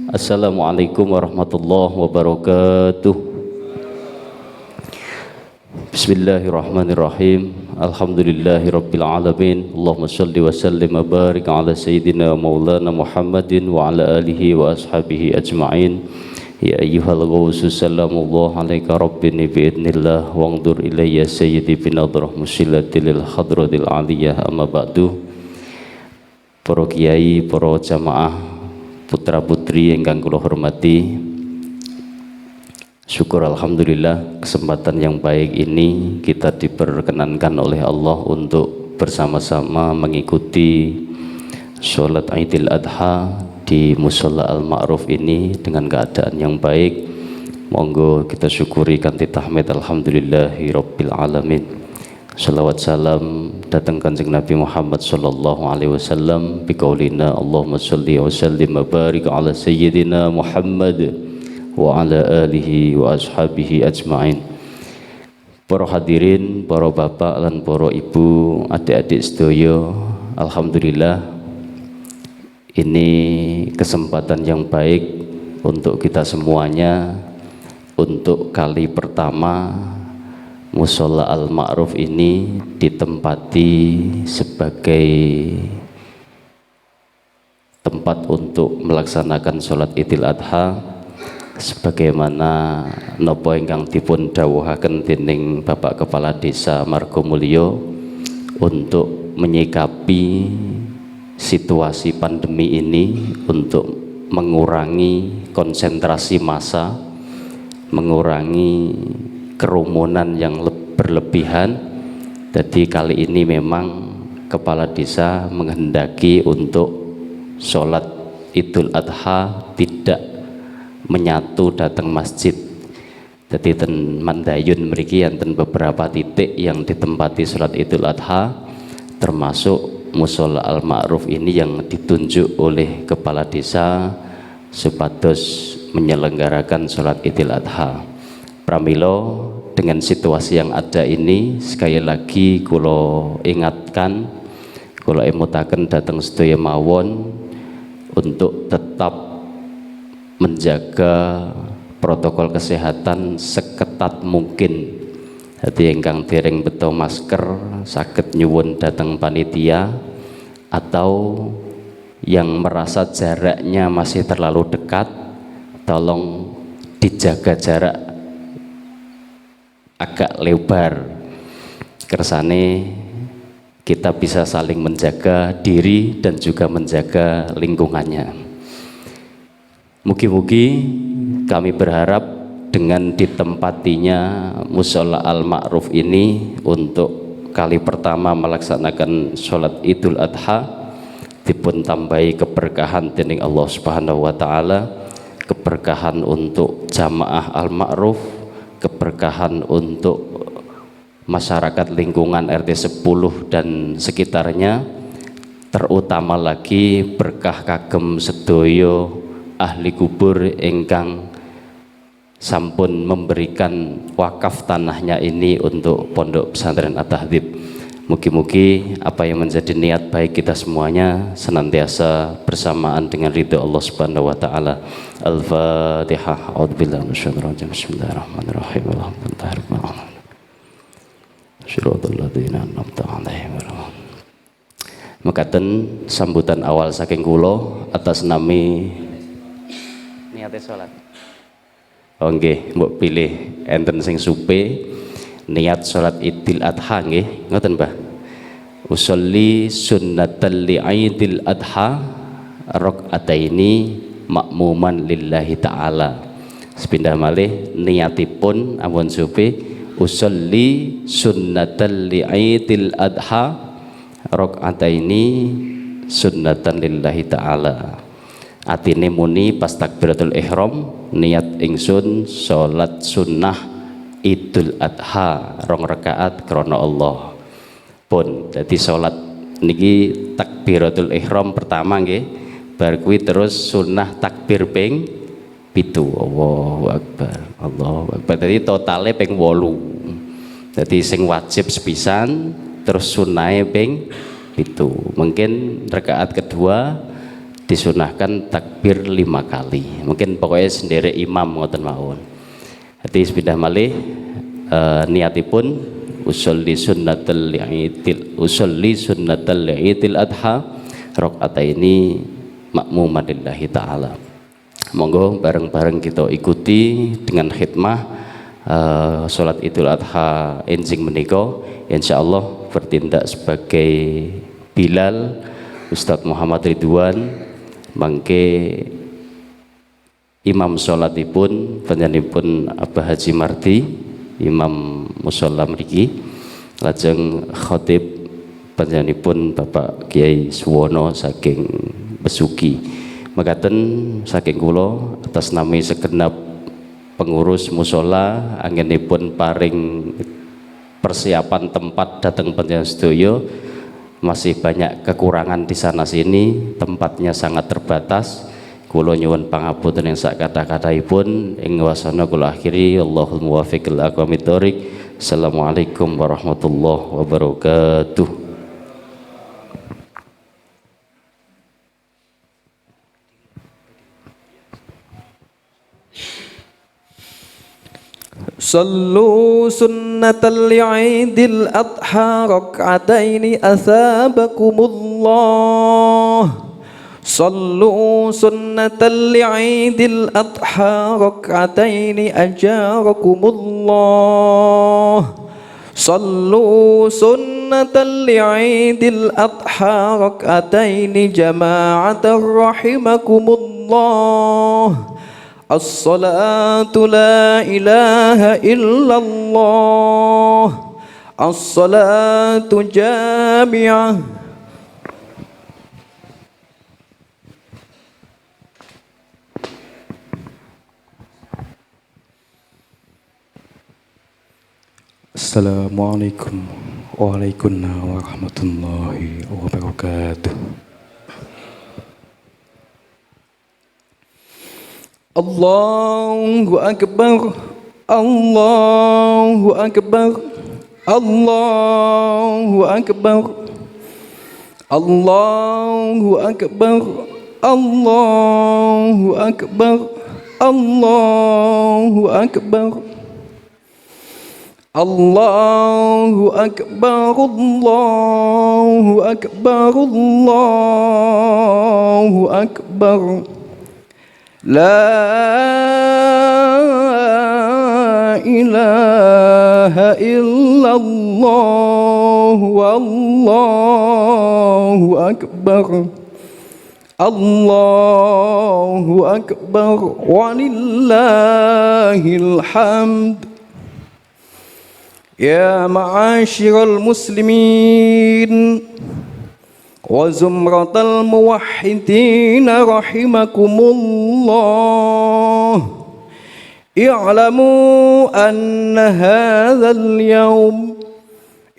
Assalamualaikum warahmatullahi wabarakatuh. Bismillahirrahmanirrahim. Alhamdulillahirabbil alamin. Allahumma shalli wa sallim wa barik ala sayyidina maulana Muhammadin wa ala alihi wa ashabihi ajma'in. Ya ayyuhal ghawsu sallamullah alaika rabbini biidnillah wangdur ilayya sayyidi binadrah musilatil hadratil aliyah amma ba'du. Para kiai, para jamaah, putra putri yang kula hormati, syukur alhamdulillah kesempatan yang baik ini kita diperkenankan oleh Allah untuk bersama-sama mengikuti sholat Idul Adha di Musholla Al-Ma'ruf ini dengan keadaan yang baik. Monggo kita syukuri kanthi tahmid alhamdulillahi rabbil alamin. Salawat salam datang kanjeng Nabi Muhammad sallallahu alaihi wasallam biqaulina Allahumma sholli wa sallim wa barik ala sayyidina Muhammad wa ala alihi wa ashabihi ajma'in. Para hadirin, para bapak lan para ibu, adik-adik sedaya, alhamdulillah ini kesempatan yang baik untuk kita semuanya. Untuk kali pertama Musholla Al-Ma'ruf ini ditempati sebagai tempat untuk melaksanakan sholat Idul Adha sebagaimana napa ingkang dipun dawuhaken dening Bapak Kepala Desa Margomulyo untuk menyikapi situasi pandemi ini, untuk mengurangi konsentrasi massa, mengurangi kerumunan yang berlebihan. Jadi kali ini memang Kepala Desa menghendaki untuk sholat Idul Adha tidak menyatu datang masjid. Jadi ten Mandayun mriki enten beberapa titik yang ditempati sholat Idul Adha, termasuk Musholla Al-Ma'ruf ini yang ditunjuk oleh Kepala Desa supados menyelenggarakan sholat Idul Adha. Pramila dengan situasi yang ada ini, sekali lagi kula ingatkan, kula emutaken datang sedaya mawon untuk tetap menjaga protokol kesehatan seketat mungkin. Jadi ingkang dereng beto masker saged nyuwun datang panitia, atau yang merasa jaraknya masih terlalu dekat tolong dijaga jarak agak lebar, kersane kita bisa saling menjaga diri dan juga menjaga lingkungannya. Mugi-mugi kami berharap dengan ditempatinya Musholla Al-Ma'ruf ini untuk kali pertama melaksanakan sholat Idul Adha dipun tambahi keberkahan dening Allah Subhanahu wa taala, keberkahan untuk jamaah Al-Ma'ruf, keberkahan untuk masyarakat lingkungan RT 10 dan sekitarnya, terutama lagi berkah kagem sedoyo ahli kubur ingkang sampun memberikan wakaf tanahnya ini untuk Pondok Pesantren At-Tahdzib. Mugi-mugi apa yang menjadi niat baik kita semuanya senantiasa bersamaan dengan ridho Allah Subhanahu wa taala. Al-Fatihah. A'udzubillahi minasyaitonir rajim. Bismillahirrahmanirrahim. Alhamdulillahirabbil alamin. Shiratal ladzina an'amta 'alaihim. Mekaten sambutan awal saking kula atas nami niate salat. Oh nggih, mbok pilih enten sing supe niat salat Idul Adha nggih, ngoten Mbah. Usolli sunnatal li'idil adha rakaataini makmuman lillahi ta'ala. Sepindah malih niatipun ampun supe usolli sunnatal li'idil adha rakaataini sunnatan lillahi ta'ala. Atine muni pas takbiratul ihram, niat ingsun salat sunnah Idul Adha 2 rakaat krana Allah. Pun dadi salat niki takbiratul ihram pertama nggih, bar kuwi terus sunnah takbir ping 7. Allahu akbar. Allahu akbar. Dadi totale ping 8. Dadi sing wajib sepisan, terus sunnahe ping 7. Mungkin rakaat kedua disunahkan takbir 5 kali. Mungkin pokoknya sendiri imam ngoten mawon. Hati sepindah malih niatipun usolli sunnatal idil adha rakaataini makmuman lillahi ta'ala. Monggo bareng-bareng kita ikuti dengan khidmah sholat idul adha enjing menika, insyaallah bertindak sebagai Bilal Ustadz Muhammad Ridwan mangke imam sholatipun panjenenganipun Abah Haji Mardi imam musholla mriki, lajeng khatib panjenenganipun Bapak Kiai Suwono saking Besuki. Mekaten saking kula atas nami segenap pengurus mushola anggenipun paring persiapan tempat datang panjenengan sedaya. Masih banyak kekurangan di sana sini, tempatnya sangat terbatas. Kula nyuwun pangapunten yang sak kata-kataipun ing wasana kula akhiri. Allahul muwaffiq ila aqwamit thoriq. Assalamualaikum warahmatullahi wabarakatuh. صلوا سنة العيد الأضحى ركعتين أثابكم الله. صلوا سنة العيد الأضحى ركعتين أجاركم الله. صلوا سنة العيد الأضحى ركعتين جماعة رحمكم الله. الصلاة لا إله إلا الله. الصلاة جامعة. Assalamualaikum warahmatullahi wabarakatuh. Allahu Akbar, Allahu Akbar, Allahu Akbar, Allahu Akbar, Allahu Akbar, Allahu Akbar, Allahu Akbar, Allahu Akbar, Allahu Akbar. La ilaha illallah wallahu akbar. Allahu akbar walillahil hamd. Ya ma'asyiral muslimin wa zumratal muwahhidin rahimakumullah. I'lamu anna hadzal yawm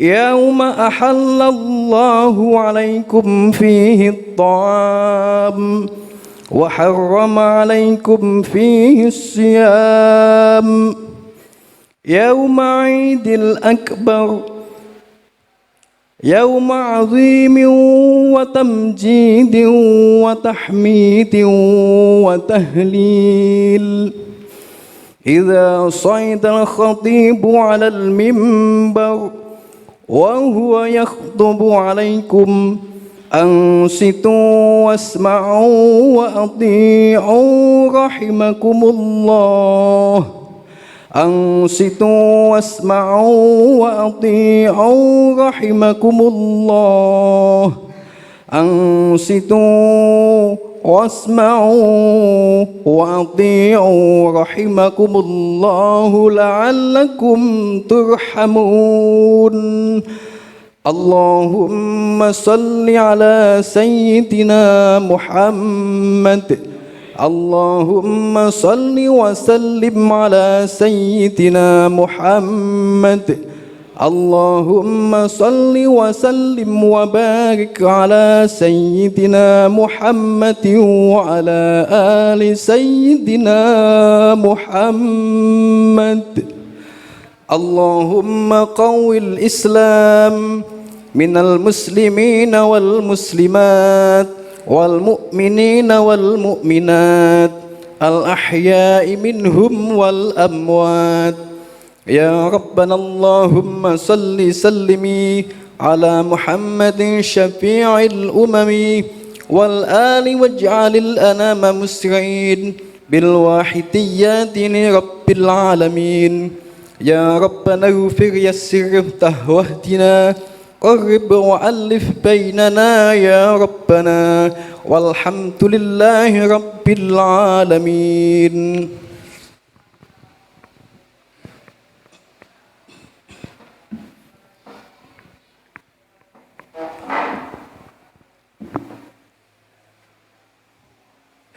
yawma ahallallahu alaykum fihi at-ta'am wa harrama alaykum fihi as-siyam yawma 'idil akbar يوم عظيم وتمجيد وتحميد وتهليل. إذا صعد الخطيب على المنبر وهو يخطب عليكم أنصتوا واسمعوا وأطيعوا رحمكم الله. أنصتوا واسمعوا وأطيعوا رحمكم الله. أنصتوا واسمعوا وأطيعوا رحمكم الله لعلكم ترحمون. اللهم صل على سيدنا محمد. اللهم صل وسلم على سيدنا محمد. اللهم صل وسلم وبارك على سيدنا محمد وعلى آل سيدنا محمد. اللهم قوي الإسلام من المسلمين والمسلمات والمؤمنين والمؤمنات الأحياء منهم والأموات يا ربنا اللهم صل سلمي على محمد شفيع الأمم والآل واجعل الأنام مسرعين بالواحديات لرب العالمين يا ربنا اغفر يسر افتح واهدنا قرب وألف بيننا يا ربنا والحمد لله رب العالمين.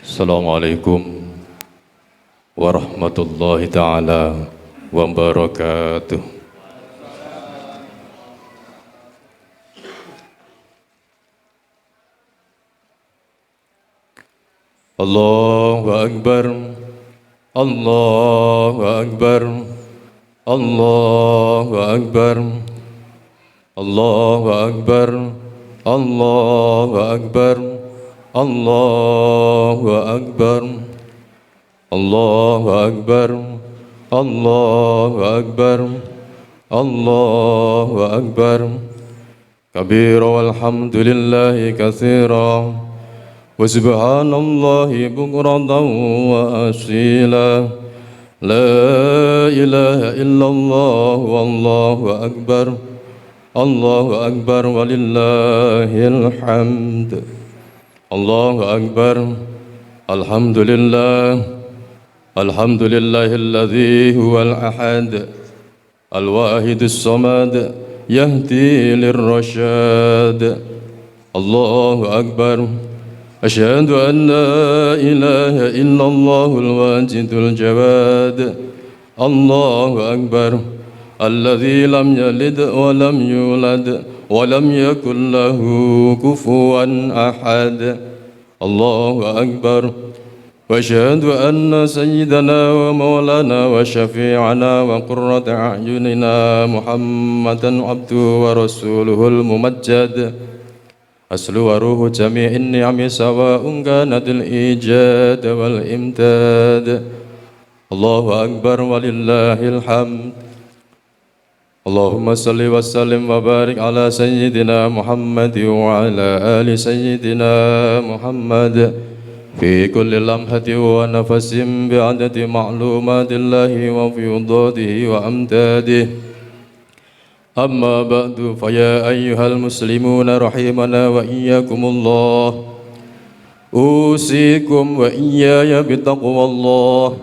Assalamualaikum warahmatullahi taala wabarakatuh. Allahu Akbar, Allahu Akbar, Allahu Akbar, Allahu Akbar, Allahu Akbar, Allahu Akbar, Allahu Akbar, Allahu Akbar, Allahu Akbar, kabira walhamdulillahi katsira wa subhanallahi bukratan wa asila, la ilaha illallah wallahu akbar, Allahu akbar walillahil hamd. Allahu akbar, alhamdulillah, alhamdulillahilladzi huwal ahad, al-wahidus samad, yahdi lirrasyad. Allahu akbar, asyhadu an la ilaha illallahul wajidul jawad. Allahu akbar, alladzi lam yalid wa lam yulad wa lam yakul lahu kufuwan ahad. Allahu akbar, wa asyhadu anna sayyidana wa maulana wa syafi'ana wa qurrata a'yunina Muhammadan abduhu wa rasuluhul mumajjad, aslu wa ruhu jami'in ni'ami sawa'un kanatil ijad wal imtad. Allahu akbar walillahil hamd. Allahumma salli wa sallim wa barik ala sayyidina Muhammad wa ala ali sayyidina Muhammad fi kulli lamhati wa nafasin bi'adadi ma'lumatillahi wa fiyudatihi wa amdadihi. Amma ba'du, fa ya ayyuhal muslimuna rahimana wa iyyakumullah, usikum wa iyaya bitaqwallah,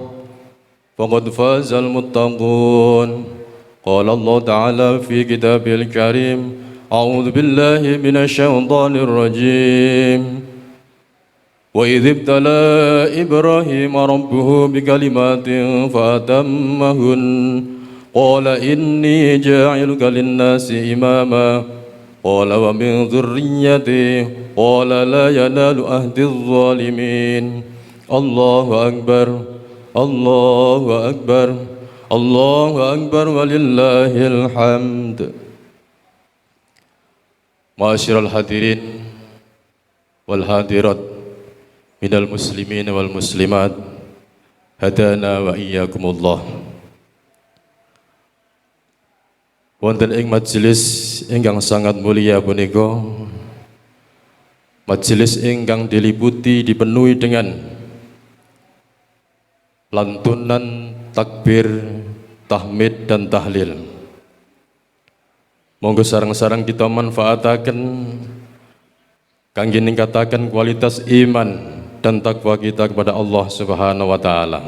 faqad fazal muttaqun. Qala Allah Ta'ala fi kitabil karim, a'udzu billahi minasy syaithanir rajim. Wa idh ibtala Ibrahim rabbuhu bikalimatin fatammahun, qala inni ja'iluka lin-nasi imama, qala wa min dhurriyyati, qala la yanalu ahdi adh-dhalimin. Allahu akbar, Allahu akbar, Allahu akbar walillahil hamd. Ma'asyiral hadirin wal hadirat minal muslimin wal muslimat, hadana wa iyyakumullah. Wonten ing majelis ingkang sangat mulia punika, majelis ingkang diliputi dipenuhi dengan lantunan takbir, tahmid dan tahlil. Monggo sareng-sareng kita manfaataken kangge ningkataken kualitas iman dan takwa kita kepada Allah Subhanahu wa taala.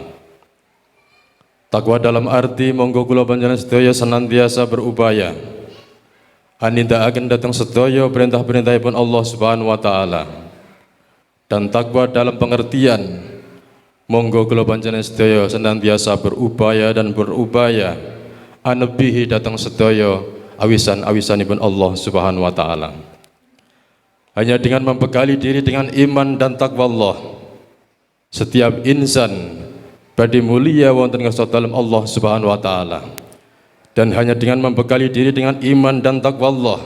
Takwa dalam arti monggo kula panjenengan sedaya senantiasa berupaya anindakaken dhateng sedaya perintah-perintahipun Allah Subhanahu wa taala. Dan takwa dalam pengertian monggo kula panjenengan sedaya senantiasa berupaya anebihi dhateng sedaya awisan-awisanipun Allah Subhanahu wa taala. Hanya dengan membekali diri dengan iman dan takwa Allah, setiap insan badhe mulia wonten ngarsa dalem Allah Subhanahu wa taala. Dan hanya dengan membekali diri dengan iman dan takwa Allah,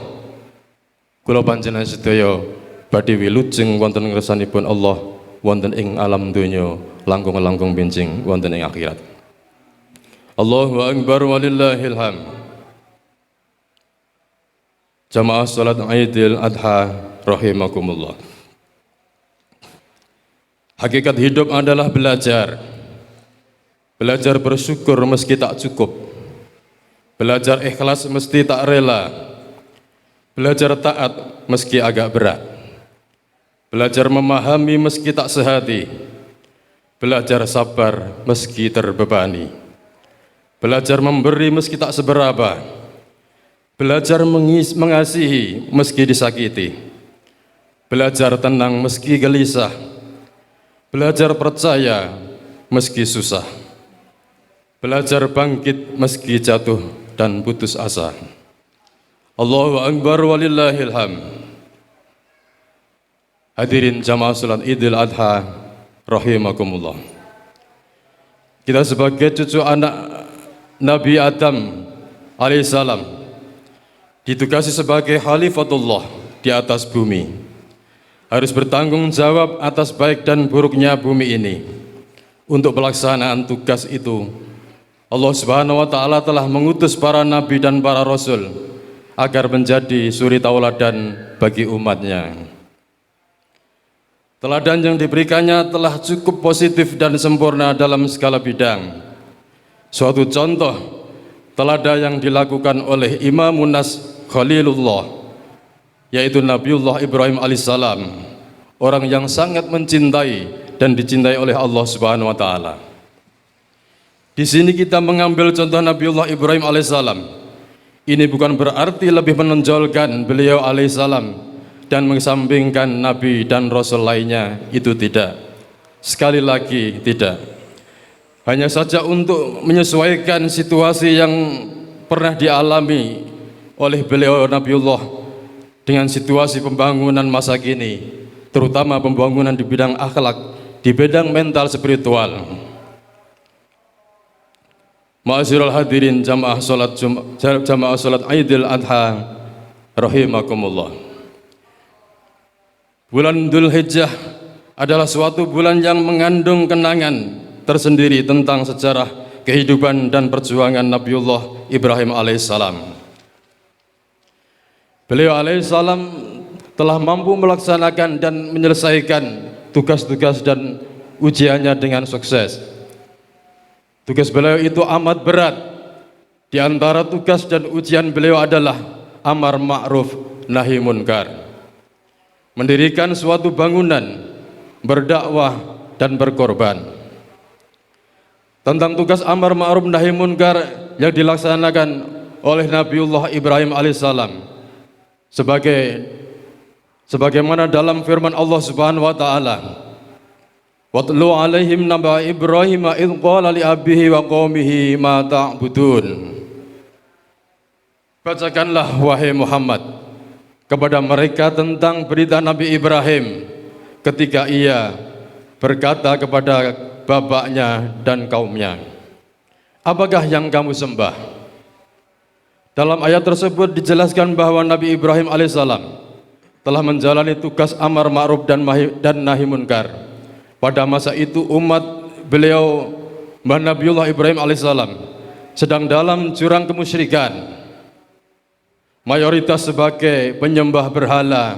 kula panjenengan sedaya badhe wilujeng wonten ngersanipun Allah wonten ing alam donya langkung-langkung benjing wonten ing akhirat. Allahu akbar walillahil hamd. Jamaah salat Idul Adha rahimakumullah. Hakikat hidup adalah belajar. Belajar bersyukur meski tak cukup. Belajar ikhlas mesti tak rela. Belajar taat meski agak berat. Belajar memahami meski tak sehati. Belajar sabar meski terbebani. Belajar memberi meski tak seberapa. Belajar mengasihi meski disakiti. Belajar tenang meski gelisah. Belajar percaya meski susah. Belajar bangkit meski jatuh dan putus asa. Allahu akbar walillahil hamd. Hadirin jamaah salat Idul Adha rahimakumullah. Kita sebagai cucu anak Nabi Adam alaihissalam ditugasi sebagai khalifatullah di atas bumi, harus bertanggung jawab atas baik dan buruknya bumi ini. Untuk pelaksanaan tugas itu, Allah Subhanahu wa taala telah mengutus para nabi dan para rasul agar menjadi suri tauladan bagi umatnya. Teladan yang diberikannya telah cukup positif dan sempurna dalam segala bidang. Suatu contoh teladan yang dilakukan oleh Imamun Nas Khalilullah, yaitu Nabiullah Ibrahim alaihissalam, orang yang sangat mencintai dan dicintai oleh Allah Subhanahu wa taala. Di sini kita mengambil contoh Nabiullah Ibrahim alaihissalam. Ini bukan berarti lebih menonjolkan beliau alaihissalam dan mengesampingkan nabi dan rasul lainnya, itu tidak. Sekali lagi tidak. Hanya saja untuk menyesuaikan situasi yang pernah dialami oleh beliau Nabiullah dengan situasi pembangunan masa kini, terutama pembangunan di bidang akhlak, di bidang mental spiritual. Ma'asyiral hadirin jamaah salat Idul Adha rahimakumullah. Bulan Dzulhijjah adalah suatu bulan yang mengandung kenangan tersendiri tentang sejarah kehidupan dan perjuangan Nabiullah Ibrahim alaihissalam. Beliau alaihissalam telah mampu melaksanakan dan menyelesaikan tugas-tugas dan ujiannya dengan sukses. Tugas beliau itu amat berat. Di antara tugas dan ujian beliau adalah amar ma'ruf nahi munkar. Mendirikan suatu bangunan, berdakwah dan berkorban. Tentang tugas amar ma'ruf nahi munkar yang dilaksanakan oleh Nabiullah Ibrahim alaihissalam, sebagaimana dalam firman Allah Subhanahu wa taala, "Watlu alaihim naba Ibrahim idh qala li abihi wa qaumihi ma ta'budun." Bacakanlah wahai Muhammad kepada mereka tentang berita Nabi Ibrahim ketika ia berkata kepada bapaknya dan kaumnya, "Apakah yang kamu sembah?" Dalam ayat tersebut dijelaskan bahwa Nabi Ibrahim alaihissalam telah menjalani tugas amar ma'ruf dan nahi munkar. Pada masa itu umat beliau Nabiullah Ibrahim alaihissalam sedang dalam jurang kemusyrikan, mayoritas sebagai penyembah berhala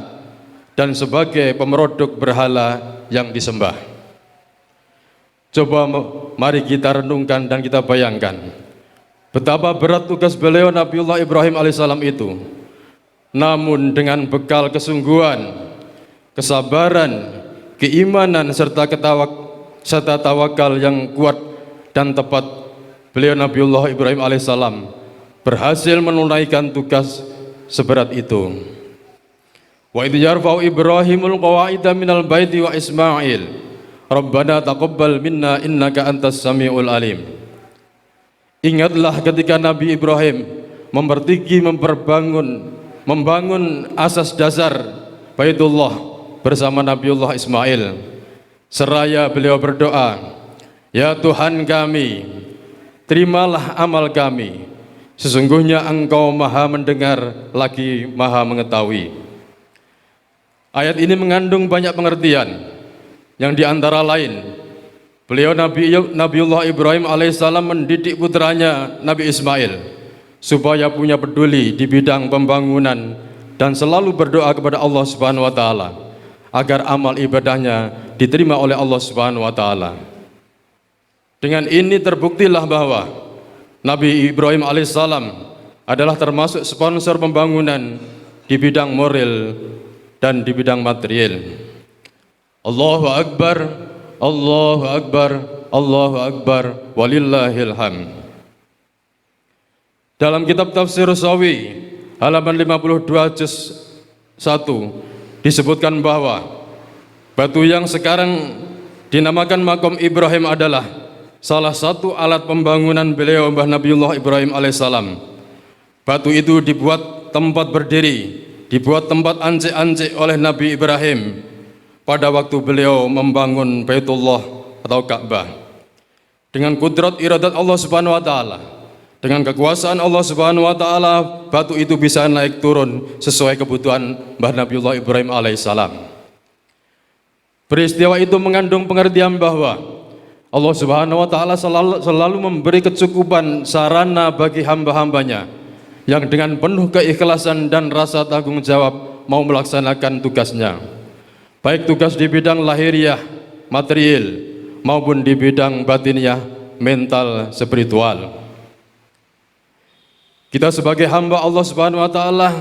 dan sebagai pemerodok berhala yang disembah. Coba mari kita renungkan dan kita bayangkan betapa berat tugas beliau Nabiullah Ibrahim alaihissalam itu. Namun dengan bekal kesungguhan, kesabaran, keimanan serta tawakal yang kuat dan tepat, beliau Nabiullah Ibrahim alaihissalam berhasil menunaikan tugas seberat itu. Wa idh yarfa'u Ibrahimul qawaida minal baiti wa Ismail Rabbana taqabbal minna innaka antas samiul alim. Ingatlah ketika Nabi Ibrahim membangun asas dasar Baitullah bersama Nabiullah Ismail. Seraya beliau berdoa, "Ya Tuhan kami, terimalah amal kami. Sesungguhnya Engkau Maha mendengar lagi Maha mengetahui." Ayat ini mengandung banyak pengertian, yang diantara lain beliau Nabiullah Ibrahim alaihissalam mendidik putranya Nabi Ismail supaya punya peduli di bidang pembangunan dan selalu berdoa kepada Allah Subhanahu wa taala agar amal ibadahnya diterima oleh Allah Subhanahu wa taala. Dengan ini terbuktilah bahwa Nabi Ibrahim alaihissalam adalah termasuk sponsor pembangunan di bidang moral dan di bidang material. Allahu Akbar, Allahu Akbar, Allahu Akbar, walillahil hamd. Dalam kitab Tafsir Sawi halaman 52 juz 1 disebutkan bahwa batu yang sekarang dinamakan Makom Ibrahim adalah salah satu alat pembangunan beliau Mbah Nabiullah Ibrahim alaihissalam. Batu itu dibuat tempat berdiri, dibuat tempat ancik-ancik oleh Nabi Ibrahim pada waktu beliau membangun Baitullah atau Ka'bah. Dengan kudrat iradat Allah Subhanahu wa taala, dengan kekuasaan Allah Subhanahu wa taala, batu itu bisa naik turun sesuai kebutuhan Mbah Nabiullah Ibrahim alaihissalam. Peristiwa itu mengandung pengertian bahwa Allah Subhanahu wa taala selalu memberi kecukupan sarana bagi hamba-hambanya yang dengan penuh keikhlasan dan rasa tanggung jawab mau melaksanakan tugasnya, baik tugas di bidang lahiriah, material, maupun di bidang batiniah, mental, spiritual. Kita sebagai hamba Allah Subhanahu wa taala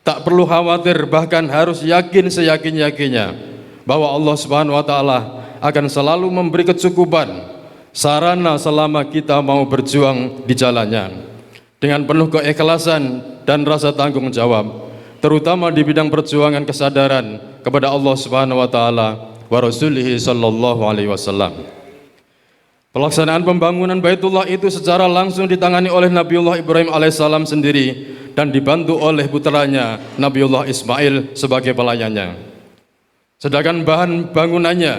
tak perlu khawatir, bahkan harus yakin seyakin-yakinnya bahwa Allah Subhanahu wa taala akan selalu memberi kecukupan sarana selama kita mau berjuang di jalannya dengan penuh keikhlasan dan rasa tanggung jawab, terutama di bidang perjuangan kesadaran kepada Allah Subhanahu wa taala wa rasulihi sallallahu alaihi wasallam. Pelaksanaan pembangunan Baitullah itu secara langsung ditangani oleh Nabiullah Ibrahim alaihissalam sendiri dan dibantu oleh putranya Nabiullah Ismail sebagai pelayannya. Sedangkan bahan bangunannya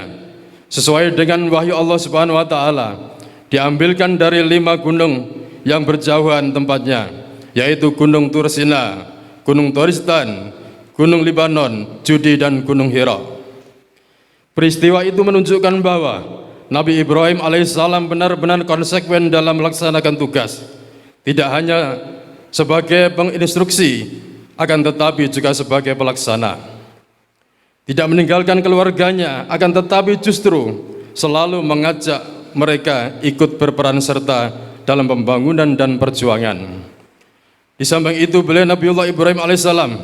sesuai dengan wahyu Allah Subhanahu wa taala diambilkan dari 5 gunung yang berjauhan tempatnya, yaitu Gunung Tursina, Gunung Toristan, Gunung Libanon, Judi, dan Gunung Hira. Peristiwa itu menunjukkan bahwa Nabi Ibrahim alaihissalam benar-benar konsekuen dalam melaksanakan tugas, tidak hanya sebagai penginstruksi, akan tetapi juga sebagai pelaksana. Tidak meninggalkan keluarganya, akan tetapi justru selalu mengajak mereka ikut berperan serta dalam pembangunan dan perjuangan. Di samping itu, beliau Nabiullah Ibrahim alaihissalam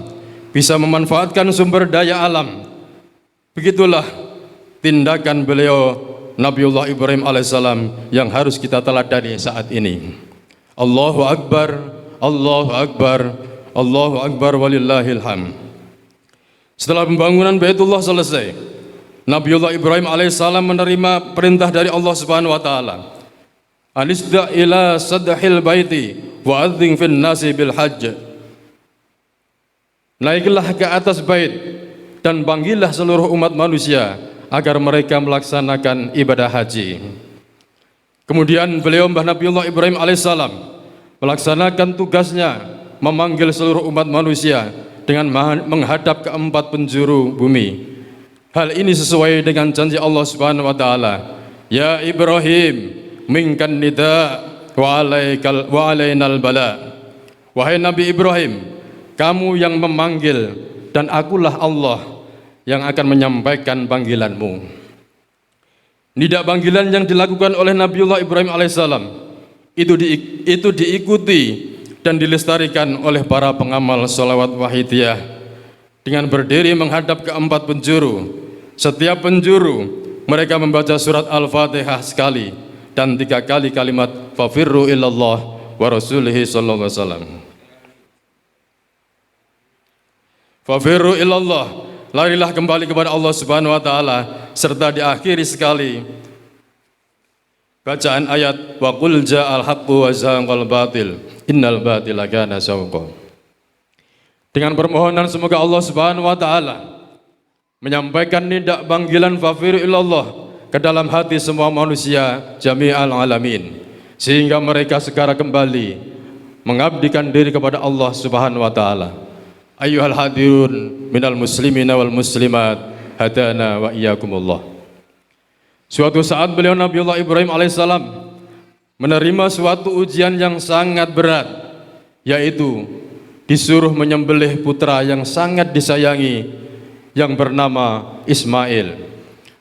bisa memanfaatkan sumber daya alam. Begitulah tindakan beliau Nabiullah Ibrahim alaihissalam yang harus kita teladani saat ini. Allahu Akbar, Allahu Akbar, Allahu Akbar, walillahil hamd. Setelah pembangunan Baitullah selesai, Nabiullah Ibrahim alaihissalam menerima perintah dari Allah Subhanahu wa taala. Anisda ila sadhil baiti wa adzin fin nasi bil hajj. Naiklah ke atas bait dan panggillah seluruh umat manusia agar mereka melaksanakan ibadah haji. Kemudian beliau Mbah Nabiullah Ibrahim alaihissalam melaksanakan tugasnya memanggil seluruh umat manusia dengan menghadap ke 4 penjuru bumi. Hal ini sesuai dengan janji Allah Subhanahu wa taala, ya Ibrahim minkan nida wa alainal bala. Wahai Nabi Ibrahim, kamu yang memanggil dan akulah Allah yang akan menyampaikan panggilanmu. Nida panggilan yang dilakukan oleh Nabiullah Ibrahim alaihissalam itu diikuti dan dilestarikan oleh para pengamal sholawat wahidiyah dengan berdiri menghadap ke 4 penjuru. Setiap penjuru mereka membaca surat Al-Fatihah sekali dan 3 kali kalimat fafirru ilallah wa rasulihi sallallahu alaihi wasallam. Fafirru ilallah, larilah kembali kepada Allah Subhanahu wa taala, serta diakhiri sekali bacaan ayat wa qul ja'al haqqu wa zahaqal batil innal batila kana zahuqa. Dengan permohonan semoga Allah Subhanahu wa taala menyampaikan nida panggilan fafirru ilallah ke dalam hati semua manusia jami'al alamin, sehingga mereka sekarang kembali mengabdikan diri kepada Allah Subhanahu wa taala. ayyuhal hadirun minal muslimina wal muslimat, hadana wa iyyakumullah. Suatu saat beliau Nabiullah Ibrahim alaihissalam menerima suatu ujian yang sangat berat, yaitu disuruh menyembelih putra yang sangat disayangi yang bernama Ismail.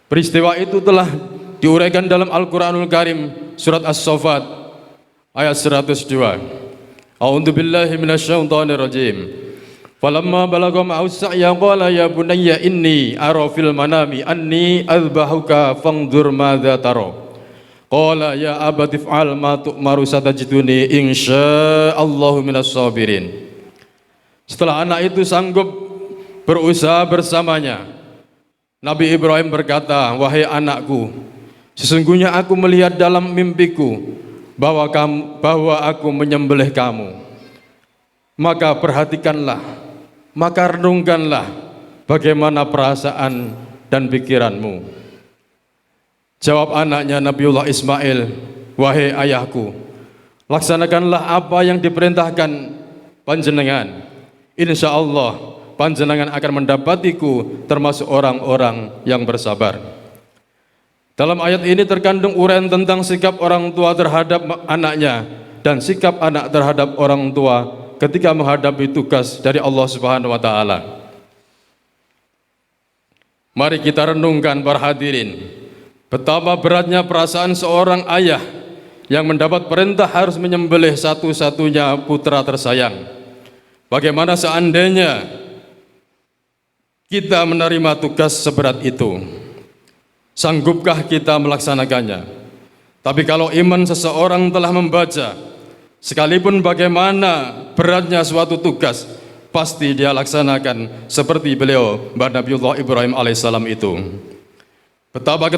Peristiwa itu telah diuraikan dalam Al-Quranul Karim surat As-Saffat ayat 102. A'udzu billahi minasyaitonir rajim. Falamma balagha ma'as sa'ya qala ya bunayya inni ara fil manami anni azbahuka fanzur madza tara. Qala ya abati fa'al ma tu'maru satajiduni insyaallahu minas sabirin. Setelah anak itu sanggup berusaha bersamanya, Nabi Ibrahim berkata, wahai anakku, sesungguhnya aku melihat dalam mimpiku bahwa aku menyembelih kamu. Maka perhatikanlah, maka renungkanlah bagaimana perasaan dan pikiranmu. Jawab anaknya Nabiullah Ismail, wahai ayahku, laksanakanlah apa yang diperintahkan panjenengan. Insya Allah panjenengan akan mendapatiku termasuk orang-orang yang bersabar. Dalam ayat ini terkandung uraian tentang sikap orang tua terhadap anaknya dan sikap anak terhadap orang tua ketika menghadapi tugas dari Allah Subhanahu wa taala. Mari kita renungkan para hadirin, betapa beratnya perasaan seorang ayah yang mendapat perintah harus menyembelih satu-satunya putra tersayang. Bagaimana seandainya kita menerima tugas seberat itu? Sanggupkah kita melaksanakannya? Tapi kalau iman seseorang telah membaca, sekalipun bagaimana beratnya suatu tugas, pasti dia laksanakan seperti beliau Nabiullah Ibrahim alaihissalam itu. Betapa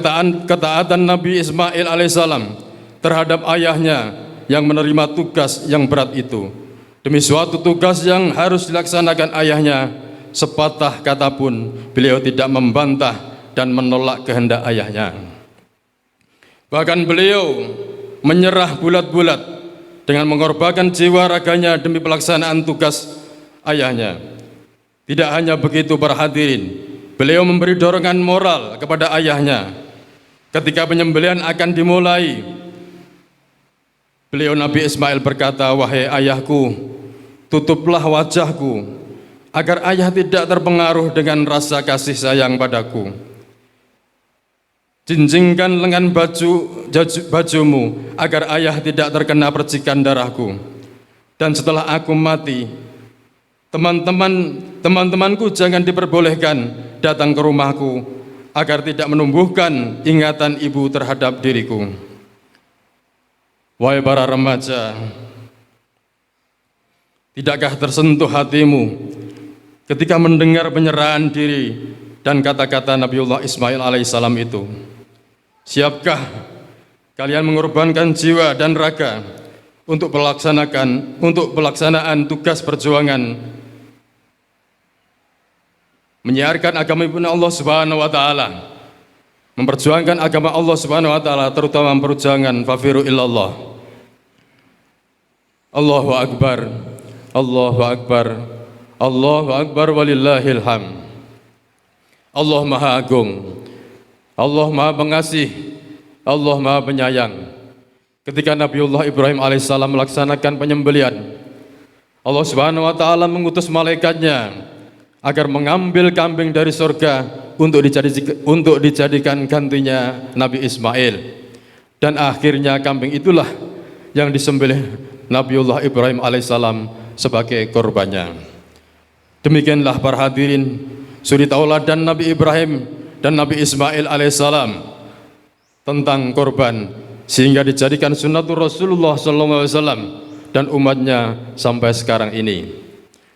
ketaatan Nabi Ismail alaihissalam terhadap ayahnya yang menerima tugas yang berat itu. Demi suatu tugas yang harus dilaksanakan ayahnya, sepatah kata pun beliau tidak membantah dan menolak kehendak ayahnya. Bahkan beliau menyerah bulat-bulat dengan mengorbankan jiwa raganya demi pelaksanaan tugas ayahnya. Tidak hanya begitu para hadirin, beliau memberi dorongan moral kepada ayahnya. Ketika penyembelihan akan dimulai, beliau Nabi Ismail berkata, wahai ayahku, tutuplah wajahku agar ayah tidak terpengaruh dengan rasa kasih sayang padaku. Jinjingkan lengan bajumu agar ayah tidak terkena percikan darahku. Dan setelah aku mati, teman-temanku jangan diperbolehkan datang ke rumahku agar tidak menumbuhkan ingatan ibu terhadap diriku. Wahai para remaja, tidakkah tersentuh hatimu ketika mendengar penyerahan diri dan kata-kata Nabiullah Ismail alaihissalam itu? Siapkah kalian mengorbankan jiwa dan raga untuk pelaksanaan tugas perjuangan menyiarkan agama Allah Subhanahu wa taala, memperjuangkan agama Allah Subhanahu wa taala, terutama perjuangan fafiru illallah. Allahu akbar, Allahu akbar, Allahu akbar walillahil hamd. Allah Maha Agung, Allah Maha Pengasih, Allah Maha Penyayang. Ketika Nabiullah Ibrahim alaihissalam melaksanakan penyembelihan, Allah Subhanahu wa taala mengutus malaikatnya agar mengambil kambing dari surga untuk dijadikan gantinya Nabi Ismail. Dan akhirnya kambing itulah yang disembelih Nabiullah Ibrahim alaihissalam sebagai korbannya. Demikianlah para hadirin suri tauladan Nabi Ibrahim dan Nabi Ismail alaihissalam tentang korban, sehingga dijadikan sunnatul Rasulullah SAW dan umatnya sampai sekarang ini.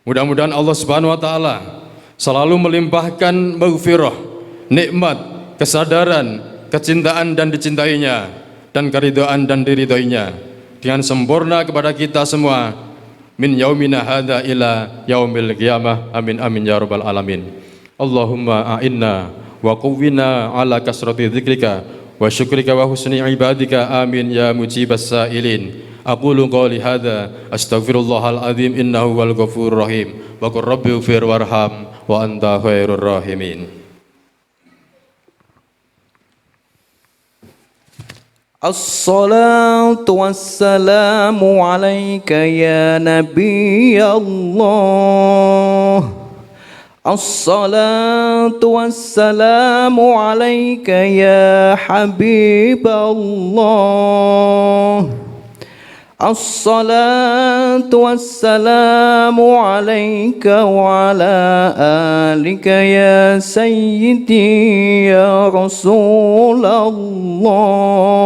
Mudah-mudahan Allah Subhanahu wa taala selalu melimpahkan maghfirah, nikmat, kesadaran, kecintaan dan dicintainya, dan keridhaan dan diridhoinya dengan sempurna kepada kita semua min yaumina hadza ila yaumil qiyamah. Amin amin ya rabbal alamin. Allahumma a'inna wa quwwina ala kasrati dzikrika wa syukrika wa husni ibadika. Amin ya mujibas sa'ilin. Aqulu qawli hadza astaghfirullahal azim innahu wal ghafurur rahim. wa qur rabbi ighfir warham wa anta khairur rahimin. الصلاة والسلام عليك يا نبي الله الصلاة والسلام عليك يا حبيب الله الصلاة والسلام عليك وعلى آلك يا سيدي يا رسول الله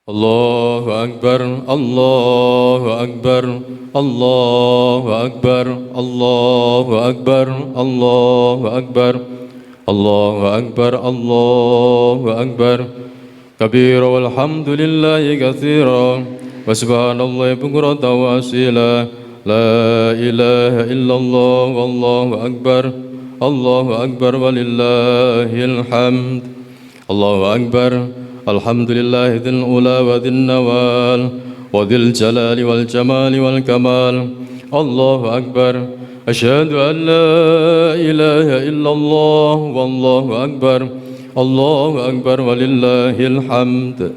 الله أكبر الله أكبر الله أكبر الله أكبر الله أكبر الله أكبر الله أكبر كبيرا والحمد لله كثيرا وسبحان الله بكرة وأصيلا لا إله إلا الله والله أكبر الله أكبر ولله الحمد الله أكبر الحمد لله ذي الأولى وذي النوال وذي الجلال والجمال والكمال الله أكبر أشهد أن لا إله إلا الله والله أكبر الله أكبر ولله الحمد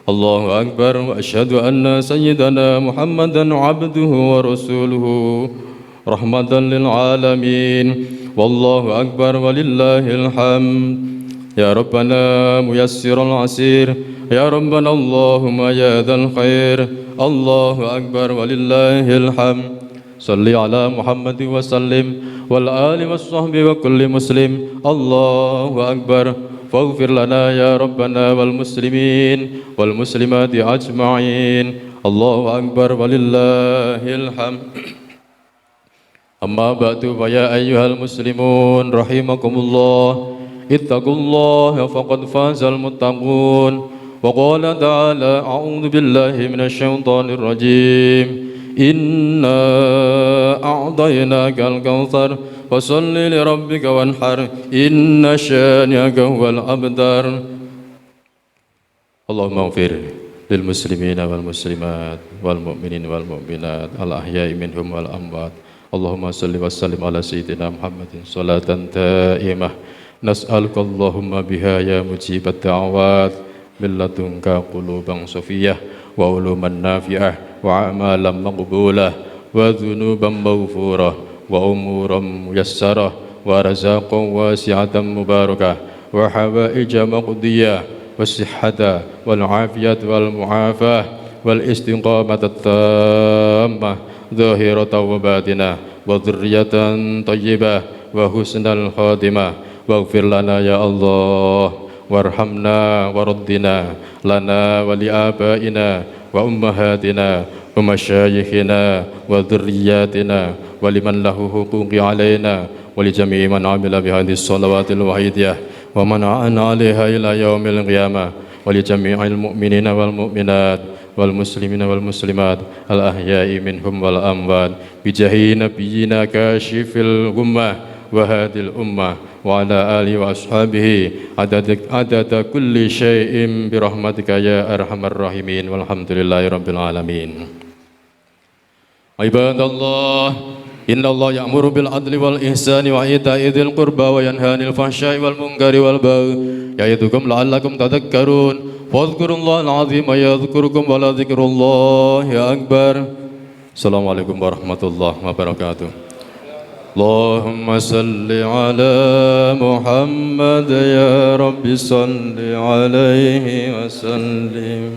الله أكبر وأشهد أن سيدنا محمدا عبده ورسوله رحمة للعالمين والله أكبر ولله الحمد يا ربنا ميسر العسير يا ربنا اللهم يا ذا الخير الله أكبر ولله الحمد صل على محمد وسلم والآل والصحب وكل مسلم الله أكبر فاغفر لنا يا ربنا والمسلمين والمسلمات أجمعين الله أكبر ولله الحمد أما بعد فيا أيها المسلمون رحمكم الله اتقوا الله فقد فاز المتقون وقال تعالى أعوذ بالله من الشيطان الرجيم إنا أعطيناك الكوثر فصل لربك وانحر إن شانئك هو الأبتر اللهم اغفر للمسلمين والمسلمات والمؤمنين والمؤمنات الأحياء منهم والأموات اللهم صل وسلم على سيدنا محمد صلاة دائمة نسألك اللهم بها يا مجيب الدعوات من لدنك قلوبا صفية وعلوما نافعة وأعمالا مقبولة وذنوبا مغفورة وأمورا ميسرة ورزاقا واسعة مباركة وحوائج مقضية والصحة والعافية والمعافاة والاستقامة التامة ظاهرة وباطنة وذرية طيبة وحسن الخاتمة واغفر لنا يا الله وارحمنا وردنا لنا ولآبائنا وأمهاتنا ومشايخنا وذرياتنا ولمن له حقوق علينا ولجميع من عمل بهذه الصلوات الوحيدة ومن عان عليها إلى يوم القيامة ولجميع المؤمنين والمؤمنات والمسلمين والمسلمات الأحياء منهم والأموات بجاه نبينا كاشف الغمة وهذه الأمة وعلى آله وأصحابه عدد كل شيء برحمتك يا أرحم الراحمين والحمد لله رب العالمين عباد الله إن الله يأمر بالعدل والإحسان وإيتاء ذي القربى وينهى عن الفحشاء والمنكر والبغي يعظكم لعلكم تذكرون واذكروا الله العظيم يذكركم ولذكر الله أكبر السلام عليكم ورحمة الله وبركاته اللهم صل على محمد يا رب صل عليه وسلم